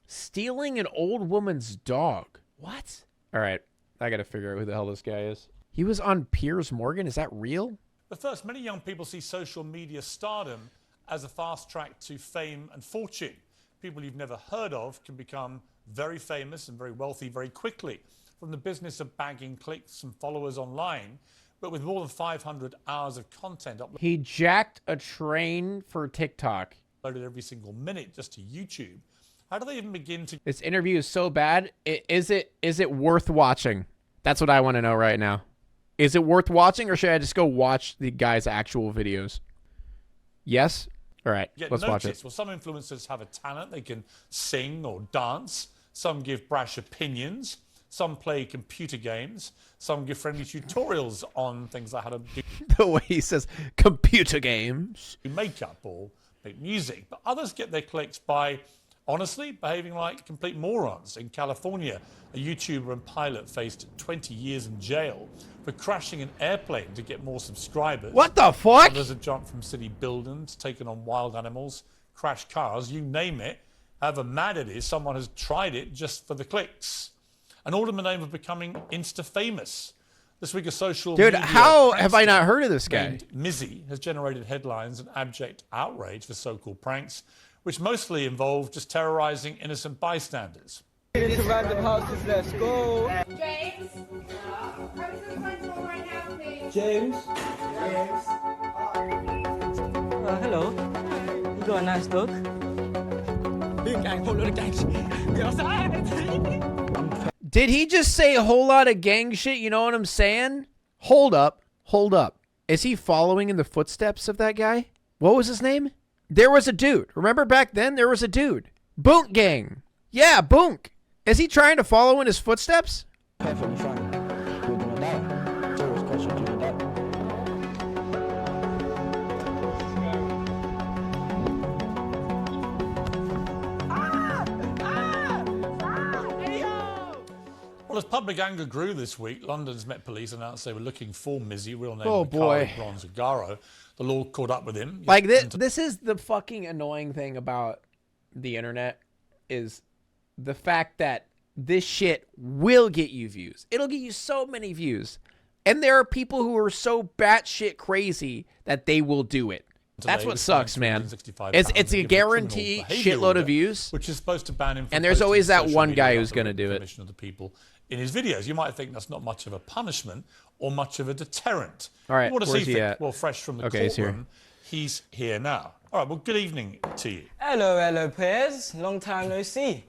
Stealing an old woman's dog. What? All right. I got to figure out who the hell this guy is. He was on Piers Morgan. Is that real? But first, many young people see social media stardom as a fast track to fame and fortune. People you've never heard of can become very famous and very wealthy very quickly from the business of bagging clicks and followers online. But with more than 500 hours of content uploaded, he jacked a train for TikTok. Uploaded every single minute just to YouTube. How do they even begin to... This interview is so bad. Is it worth watching? That's what I want to know right now. Is it worth watching, or should I just go watch the guy's actual videos? Yes? All right, let's watch it. Well, some influencers have a talent. They can sing or dance. Some give brash opinions. Some play computer games. Some give friendly tutorials on things like how to do the way he says computer games, makeup or make music. But others get their clicks by, honestly, behaving like complete morons. In California, a YouTuber and pilot faced 20 years in jail for crashing an airplane to get more subscribers. What the fuck? Others have jumped from city buildings, taken on wild animals, crashed cars, you name it. However mad it is, someone has tried it just for the clicks. And all in the name of becoming insta-famous. This week, a social Dude, media how have I not heard of this guy? named Mizzy has generated headlines and abject outrage for so-called pranks, which mostly involve just terrorizing innocent bystanders. Into random houses, let's go. James? Come to the front door right now, please. James? Hello. You got a nice dog. Did he just say a whole lot of gang shit? You know what I'm saying? Hold up. Hold up. Is he following in the footsteps of that guy? What was his name? There was a dude. Remember back then? There was a dude. Boonk Gang. Yeah, Boonk. Is he trying to follow in his footsteps? Well, as public anger grew this week, London's Met Police announced they were looking for Mizzy, real name Bronzagaro. The law caught up with him. Like this is the fucking annoying thing about the internet, is the fact that this shit will get you views. It'll get you so many views. And there are people who are so batshit crazy that they will do it. That's what sucks, man. It's a guaranteed shitload of views. Which is supposed to ban him from and there's always that one guy who's going to do it. Of the people in his videos. You might think that's not much of a punishment or much of a deterrent. All right, what does where's he at? Well, fresh from the courtroom, he's here now. All right, well, good evening to you. Hello, Piers. Long time no see.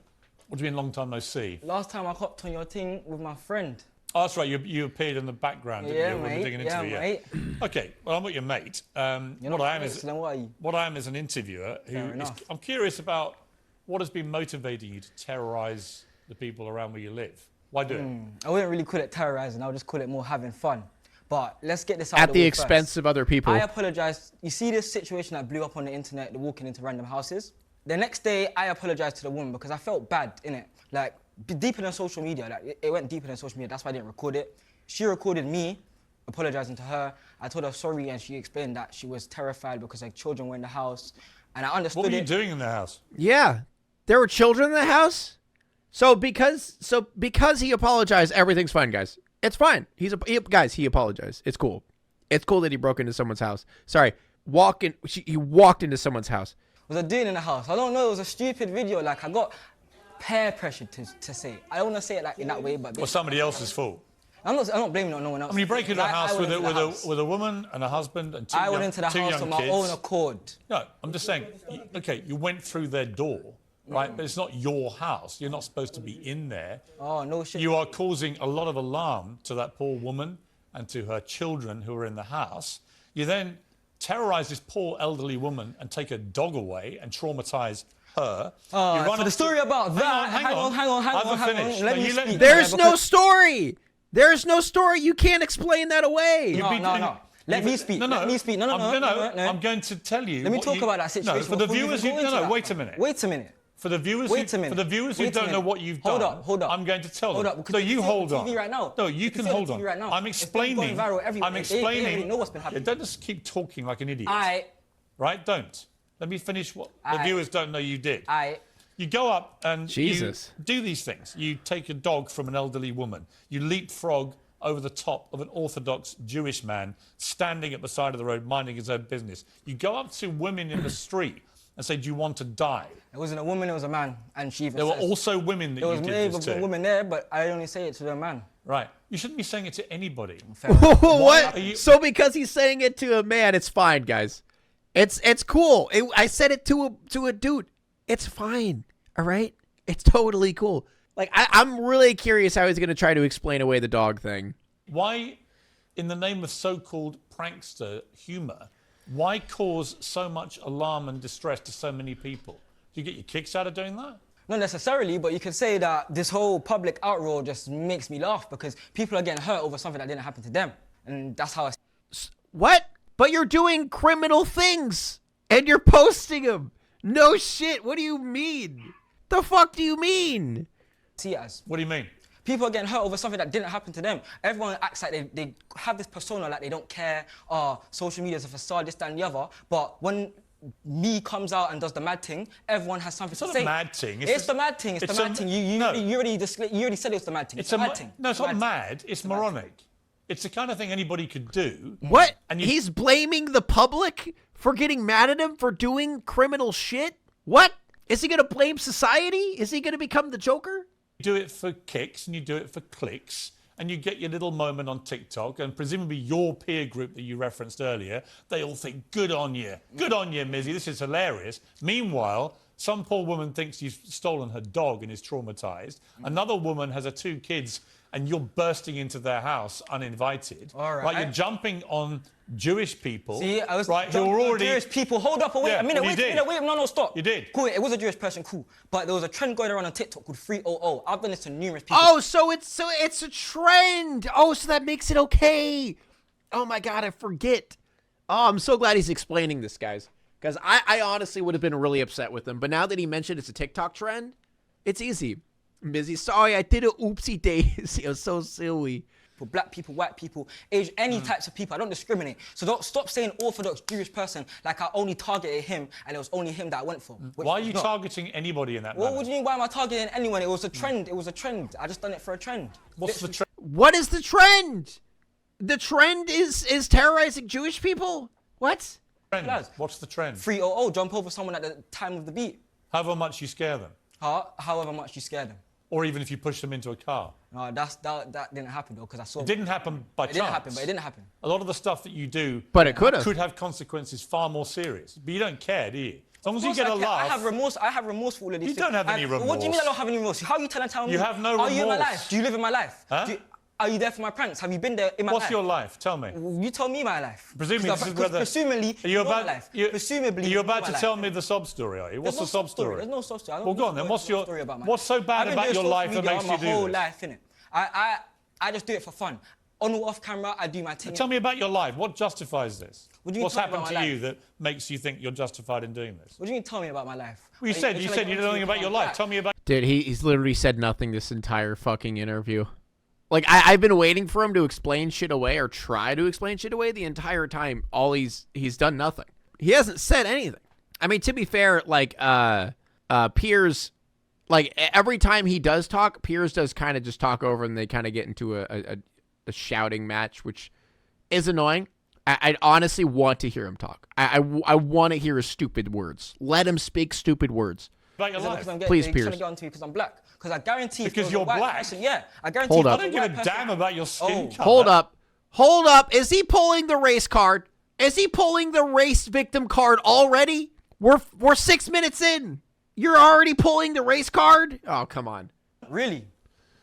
What do you mean, long time no see? Last time I hopped on your thing with my friend. Oh, that's right. You appeared in the background, didn't you? Mate. Digging into mate. Okay, well, I'm not your mate. What I am is an interviewer I'm curious about what has been motivating you to terrorise the people around where you live. Why do it? I wouldn't really call it terrorising. I would just call it more having fun. But let's get this out at the expense of other people. I apologise. You see this situation that blew up on the internet, the walking into random houses? The next day, I apologised to the woman because I felt bad, innit? Like, deeper than social media. Like, it went deeper than social media. That's why I didn't record it. She recorded me apologising to her. I told her sorry, and she explained that she was terrified because her children were in the house. And I understood What were you doing in the house? Yeah. There were children in the house? So because he apologized, everything's fine, guys. It's fine. Guys, he apologized. It's cool. It's cool that he broke into someone's house. Sorry. He walked into someone's house. What was I doing in the house? I don't know. It was a stupid video. Like, I got peer pressured to say it. I don't want to say it like in that way, but... Well, somebody else's fault. I'm not blaming it on no one else. I mean, you break into a house with a woman and a husband and two young kids. I went into the house on my own accord. No, I'm just saying, okay, you went through their door, right? But it's not your house. You're not supposed to be in there. Oh, no shit. You are causing a lot of alarm to that poor woman and to her children who are in the house. You then terrorise this poor elderly woman and take her dog away and traumatise her. Oh, so the story about that... Hang on. Let me speak. There's no story! There's no story. You can't explain that away. No. Let me speak. No. I'm going to tell you. Let me talk about that situation. No, for the viewers who... No, wait a minute. Wait a minute. For the viewers who don't know what you've done, hold up. I'm going to tell them. Hold up. No, you hold on. TV right now. No, you can hold on. Right now. I'm explaining. It's going viral everywhere. They already know what's been happening. Don't just keep talking like an idiot. Right? Don't. Let me finish what the viewers don't know you did. You go up and Jesus. you do these things. You take a dog from an elderly woman. You leapfrog over the top of an Orthodox Jewish man standing at the side of the road minding his own business. You go up to women in the street and say, do you want to die? It wasn't a woman, it was a man. And she even There were says, also women that there you was did this maybe to. a woman there, but I only say it to the man. Right. You shouldn't be saying it to anybody. What? are you- So because he's saying it to a man, it's fine, guys. It's cool. I said it to a dude. It's fine. All right. It's totally cool. Like I'm really curious how he's gonna try to explain away the dog thing. Why, in the name of so-called prankster humor, why cause so much alarm and distress to so many people? Do you get your kicks out of doing that? Not necessarily, but you could say that this whole public outroar just makes me laugh because people are getting hurt over something that didn't happen to them. And that's how I What? But you're doing criminal things and you're posting them. No shit. What do you mean? The fuck do you mean? see it as. What do you mean? People are getting hurt over something that didn't happen to them. Everyone acts like they have this persona like they don't care. Social media is a facade, this, that, and the other. But when me comes out and does the mad thing, everyone has something to It's say. not a mad thing. It's the mad thing. It's the mad thing. You already said it was the mad thing. It's the mad thing. No, it's not mad. It's moronic. It's the kind of thing anybody could do. What? And He's blaming the public for getting mad at him for doing criminal shit? What? Is he going to blame society? Is he going to become the Joker? You do it for kicks and you do it for clicks and you get your little moment on TikTok and presumably your peer group that you referenced earlier, they all think, good on you. Good on you, Mizzy. This is hilarious. Meanwhile, some poor woman thinks you've stolen her dog and is traumatized. Another woman has her 2 kids and you're bursting into their house uninvited. All right. You're jumping on Jewish people. See, I was right, who are already Jewish people. Hold up, wait Yeah, a minute, well, you wait, did. no, stop. You did. Cool, it was a Jewish person, cool. But there was a trend going around on TikTok called 300. I've done this to numerous people. Oh, so it's a trend. Oh, so that makes it okay. Oh my God, I forget. Oh, I'm so glad he's explaining this, guys. Because I honestly would have been really upset with him. But now that he mentioned it's a TikTok trend, it's easy. I'm busy. Sorry, I did a oopsie daisy. It was so silly. For black people, white people, age, any types of people. I don't discriminate. So don't stop saying Orthodox Jewish person like I only targeted him and it was only him that I went for. Why are you targeting anybody in that What manner? do you mean, why am I targeting anyone? It was a trend. It was a trend. I just done it for a trend. What's the trend? What is the trend? The trend is terrorizing Jewish people? What? What's the trend? 300, jump over someone at the time of the beat. However much you scare them. However much you scare them. Or even if you push them into a car. No, that didn't happen though, because I saw It didn't happen by It chance. didn't happen, but it didn't happen. A lot of the stuff that you do But it could have. could have consequences far more serious. But you don't care, do you? As long as you Of get a course I laugh. have remorse. I have remorse for all of these You things. don't have any What do you mean I remorse? don't have any remorse? How are you telling me? You have no Are you in my remorse. life? Do you live in my life? Huh? Are you there for my pranks? Have you been there in my life? What's your life? Tell me. You tell me my life. Presumably, this is whether. Presumably, Are you your about? life. You, Presumably, are you about your to life. tell me the sob story? Are you? What's There's the no sob story? There's no sob story. Well, go on then. What's so bad I've been about doing your social life that media makes you do my whole this? life, innit? I just do it for fun. On or off camera, I do my thing. Tell me about your life. What justifies this? What do you mean What's tell me happened about to my you life? that makes you think you're justified in doing this? What do you mean tell me about my life? Well, you said you know nothing about your life. Tell me about. Dude, he's literally said nothing this entire fucking interview. Like, I've been waiting for him to explain shit away or try to explain shit away the entire time. He's done nothing. He hasn't said anything. I mean, to be fair, like, Piers, like, every time he does talk, Piers does kind of just talk over and they kind of get into a shouting match, which is annoying. I honestly want to hear him talk. I want to hear his stupid words. Let him speak stupid words. About your life. Please, Piers. Piers. Trying to get onto me because I'm black. Because I guarantee if Because there was you're a white black? person, yeah, I guarantee. Hold if up. I there don't was give white a damn about your skin colour. Hold up. Is he pulling the race card? Is he pulling the race victim card already? We're 6 minutes in. You're already pulling the race card? Oh, come on. Really?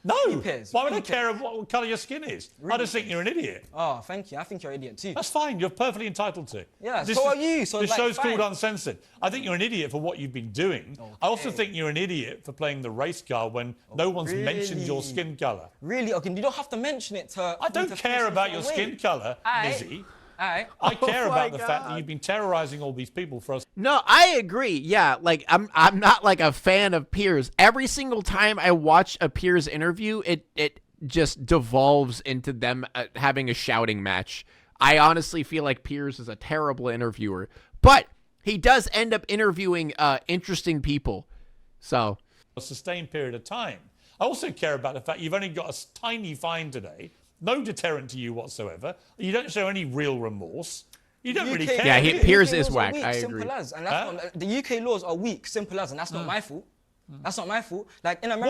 No. Piers. Why would I Really, care what colour your skin is? I just think you're an idiot. Oh, thank you. I think you're an idiot too. That's fine. You're perfectly entitled to. Yeah, so are you. So this like, show's fine. called Uncensored. I think you're an idiot for what you've been doing. Okay. I also think you're an idiot for playing the race card when no one's mentioned your really? skin colour. Really? Okay, you don't have to mention it to. I don't care about your skin colour, Lizzie. Alright. I care my about the fact that you've been terrorising all these people for us. No, I agree. Yeah, like I'm not like a fan of Piers. Every single time I watch a Piers interview, it just devolves into them having a shouting match. I honestly feel like Piers is a terrible interviewer, but he does end up interviewing interesting people. So a sustained period of time. I also care about the fact you've only got a tiny fine today, no deterrent to you whatsoever. You don't show any real remorse. You don't really care. Yeah, do you? Piers UK is laws are whack. weak, I simple agree. as, and that's not, the UK laws are weak, simple as, and that's not my fault. That's not my fault. Like in America,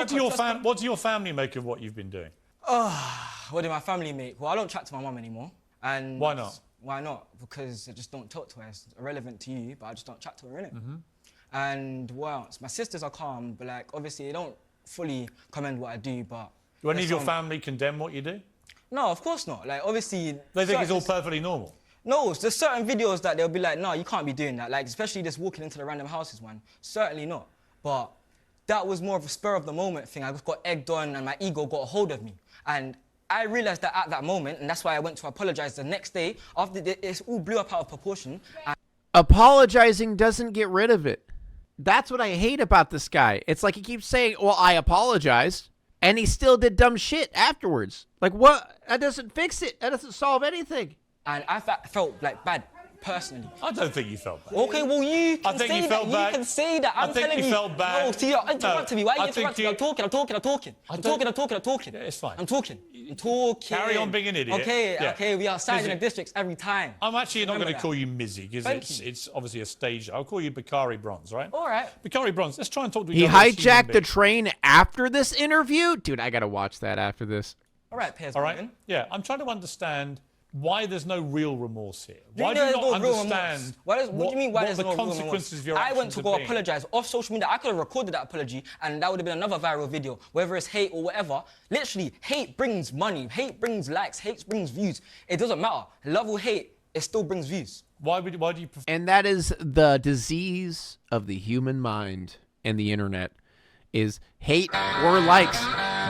What do your family make of what you've been doing? what do my family make? Well, I don't chat to my mum anymore. And Why not? Why not? Because I just don't talk to her. It's irrelevant to you, but I just don't chat to her, innit? And what else? My sisters are calm, but like obviously they don't fully commend what I do, but... Do any of your family condemn what you do? No, of course not. Like obviously... They think it's all perfectly normal? No, there's certain videos that they'll be like, no, you can't be doing that. Like, especially this walking into the random houses one. Certainly not. But that was more of a spur of the moment thing. I just got egged on and my ego got a hold of me. And I realised that at that moment, and that's why I went to apologise the next day, after it all blew up out of proportion. Apologizing doesn't get rid of it. That's what I hate about this guy. It's like he keeps saying, well, I apologized, and he still did dumb shit afterwards. Like, what? That doesn't fix it. That doesn't solve anything. And I felt like bad, personally. I don't think you felt bad. Okay, well, you can say that. You can say that. I'm telling you. I think you felt bad. No, see, you're interrupting me. Why are you interrupting me? I'm talking. I'm talking. Yeah, it's fine. I'm talking. Carry on being an idiot. Okay, Yeah. okay, we are siding the districts every time. I'm actually not going to that. call you Mizzy, because it's obviously a stage. I'll call you Bakari Bronze, right? All right. Bakari Bronze, let's try and talk to each He other as human hijacked the beings. train after this interview? Dude, I gotta watch that after this. All right, Piers. All right? Yeah, I'm trying to understand why there's no real remorse here. Why do There's you not no real understand remorse? What do you mean why there's the no real remorse? consequences of your I went actions to have go been? apologise off social media. I could have recorded that apology and that would have been another viral video. Whether it's hate or whatever, literally, hate brings money, hate brings likes, hate brings views. It doesn't matter. Love or hate, it still brings views. Why do you prefer? And that is the disease of the human mind and the internet, is hate or likes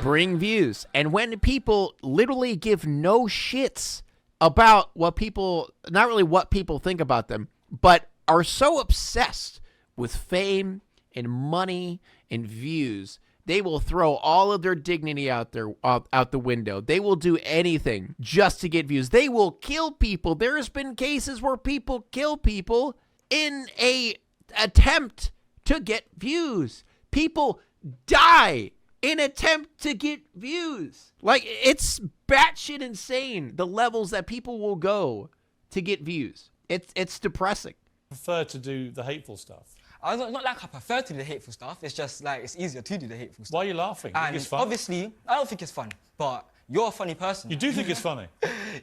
bring views. And when people literally give no shits about what people, not really what people think about them, but are so obsessed with fame and money and views, they will throw all of their dignity out the window. They will do anything just to get views. They will kill people. There has been cases where people kill people in a attempt to get views. People die in attempt to get views. Like, it's batshit insane, the levels that people will go to get views. It's depressing. Prefer to do the hateful stuff? It's not like I prefer to do the hateful stuff. It's just like it's easier to do the hateful stuff. Why are you laughing? You think And it's fun? obviously, I don't think it's fun, but you're a funny person. You do think it's funny?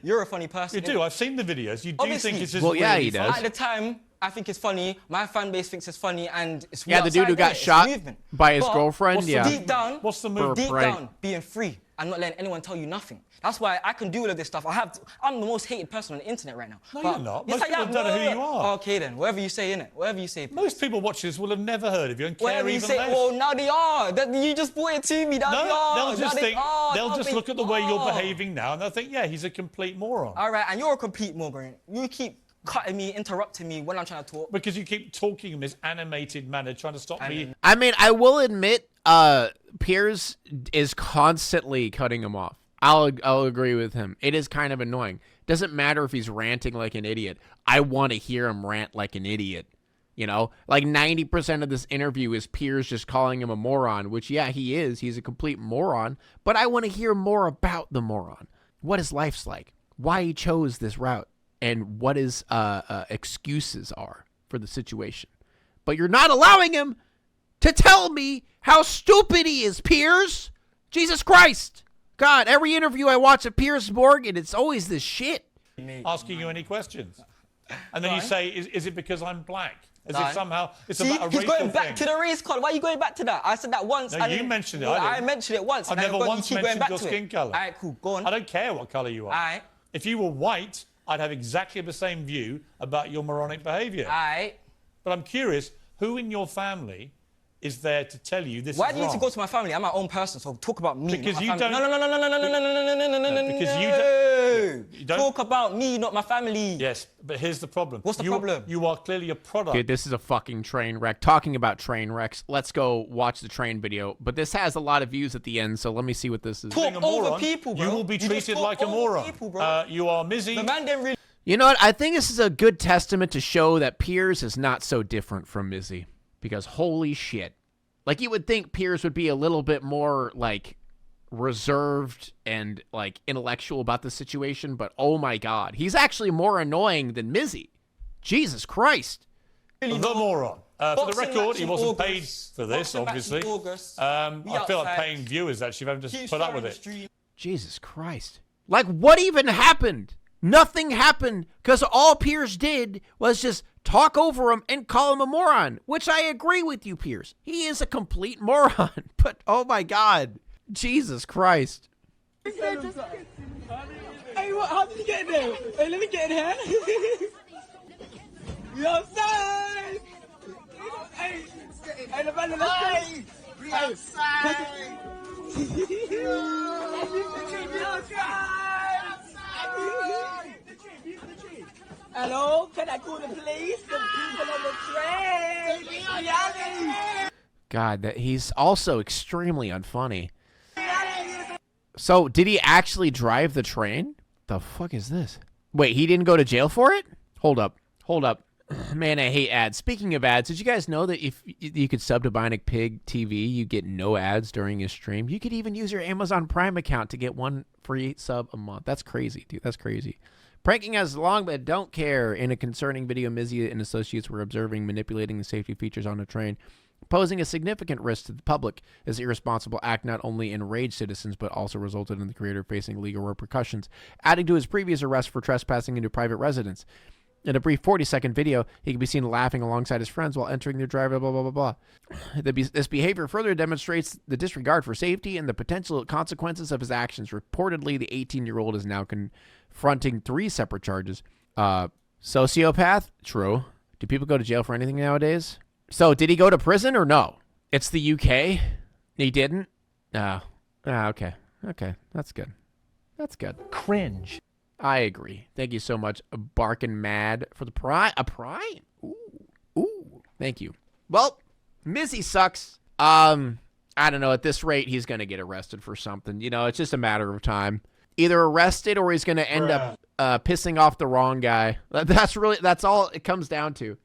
You're a funny person. You do. I've seen the videos. You do Obviously. think it's just Well, yeah, really he funny. does. At the time, I think it's funny. My fan base thinks it's funny, and it's Yeah, the dude who outside, got innit? It's shot movement. by his But girlfriend, what's the yeah. Deep down, What's the move? deep Right. down, being free and not letting anyone tell you nothing. That's why I can do all of this stuff. I'm the most hated person on the internet right now. No, But- you're not. Yes, Most I people am. don't know who you are. Okay then, whatever you say, innit? Whatever you say. Most people watching this will have never heard of you and care Whatever you even say. less. Well, now they are. You just brought it to me. Now they No, are. they'll Now just they think, are. they'll Now just they look at the way you're are. behaving now and they'll think, yeah, he's a complete moron. All right, and you're a complete moron. You keep cutting me, interrupting me when I'm trying to talk. Because you keep talking in this animated manner, trying to stop me. I mean, I will admit, Piers is constantly cutting him off. I'll agree with him. It is kind of annoying. Doesn't matter if he's ranting like an idiot. I want to hear him rant like an idiot. You know, like 90% of this interview is Piers just calling him a moron, which, yeah, he is. He's a complete moron. But I want to hear more about the moron. What his life's like, why he chose this route, and what his excuses are for the situation. But you're not allowing him to tell me how stupid he is, Piers. Jesus Christ. God, every interview I watch of Piers Morgan, it's always this shit. Asking you any questions. And then you say, is it because I'm black? As if somehow it's See, about a he's racial going back thing. to the race card. Why are you going back to that? I said that once. No, and you mentioned it, Well, I I didn't. mentioned it once. I've and never then once you keep going mentioned back your to skin it. colour. All right, cool. Go on. I don't care what colour you are. All right. If you were white, I'd have exactly the same view about your moronic behaviour. All right. But I'm curious, who in your family is there to tell you this Why is do you need to wrong? go to my family? I'm my own person, so talk about me. Because not my you family. don't- No. Because you don't- Talk about me, not my family. Yes, but here's the problem. What's the problem? You are clearly a product. Dude, this is a fucking train wreck. Talking about train wrecks, let's go watch the train video. But this has a lot of views at the end, so let me see what this is. Talk Being a moron, over people, bro. You will be You just treated talk like a over moron. people, bro. You are Mizzy. The man didn't really... You know what? I think this is a good testament to show that Piers is not so different from Mizzy. Because holy shit. Like, you would think Piers would be a little bit more, like, reserved and, like, intellectual about the situation, but oh my God. He's actually more annoying than Mizzy. Jesus Christ. The moron. For the record, he wasn't paid for this, obviously. I feel like paying viewers, actually, having just put up with it. Jesus Christ. Like, what even happened? Nothing happened, because all Piers did was just talk over him and call him a moron, which I agree with you, Piers. He is a complete moron, but oh my God. Jesus Christ. Hey, how did you get in there? Hey, let me get in here. You outside? Hey, the man in the street. We outside. Hello, can I call the police? The people on the train. God, that he's also extremely unfunny. So, did he actually drive the train? The fuck is this? Wait, he didn't go to jail for it? Hold up. Man, I hate ads. Speaking of ads, did you guys know that if you could sub to Bionicpigtv, you get no ads during his stream? You could even use your Amazon Prime account to get one free sub a month. That's crazy, dude. That's crazy. Pranking us long, but don't care. In a concerning video, Mizzy and associates were observing manipulating the safety features on a train, posing a significant risk to the public. This irresponsible act not only enraged citizens, but also resulted in the creator facing legal repercussions, adding to his previous arrest for trespassing into private residence. In a brief 40-second video, he can be seen laughing alongside his friends while entering their driveway, blah, blah, blah, blah. This behavior further demonstrates the disregard for safety and the potential consequences of his actions. Reportedly, the 18-year-old is now confronting 3 separate charges. Sociopath? True. Do people go to jail for anything nowadays? So, did he go to prison or no? It's the UK? He didn't? Oh. Okay. Okay. That's good. That's good. Cringe. I agree. Thank you so much, Barkin' Mad, for the prime. A prime? Ooh. Thank you. Well, Mizzy sucks. I don't know. At this rate, he's going to get arrested for something. You know, it's just a matter of time. Either arrested or he's going to end up pissing off the wrong guy. That's all it comes down to.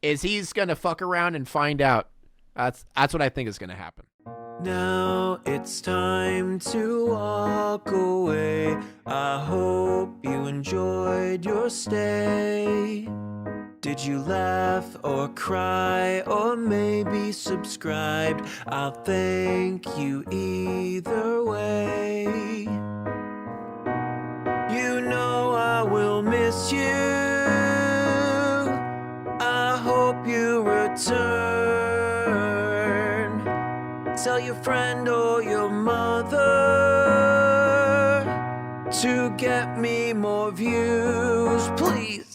Is he's going to fuck around and find out. That's what I think is going to happen. Now it's time to walk away. I hope you enjoyed your stay. Did you laugh or cry or maybe subscribed? I'll thank you either way. You know I will miss you. I hope you return. Tell your friend or your mother to get me more views, please.